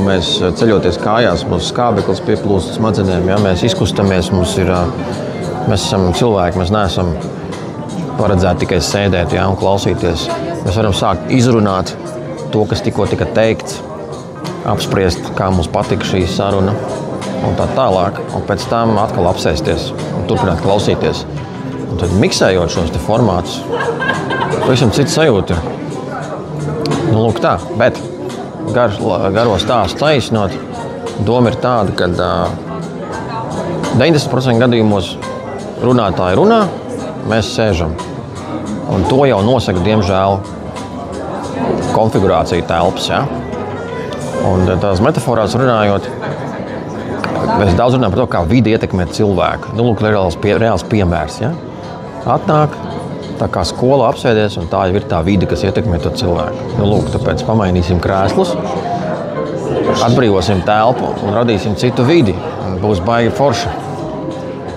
mēs ceļoties kājās, mūsu skābeklis pieplūst smadzenēm, ja? Mēs izkustamies, mēs esam cilvēki, mēs neesam paredzēti tikai sēdēt, ja? Un klausīties. Mēs varam sākt izrunāt to, kas tikko tika teikts, apspriest, kā mums patika šī saruna un tā tālāk, un pēc tam atkal apsēsties un turpināt klausīties. Un tad miksējot šos te formātus, pavisam cits sajūta. Nu, lūk tā, bet garo stāstu taisnot, doma ir tāda, ka 90% gadījumos runātāji runā, mēs sēžam. Un to jau nosaka, diemžēl, konfigurācija telpas. Ja? Un tās metaforās runājot, mēs daudz runājam par to, kā vidi ietekmē cilvēku. Nu, lūk, reāls piemērs. Ja? Atnāk, tā kā skolā apsēdies, un tā jau ir tā vide, kas ietekmē to cilvēku. Nu, lūk, tāpēc pamainīsim krēslus, atbrīvosim telpu un radīsim citu vidi. Būs baigi forši.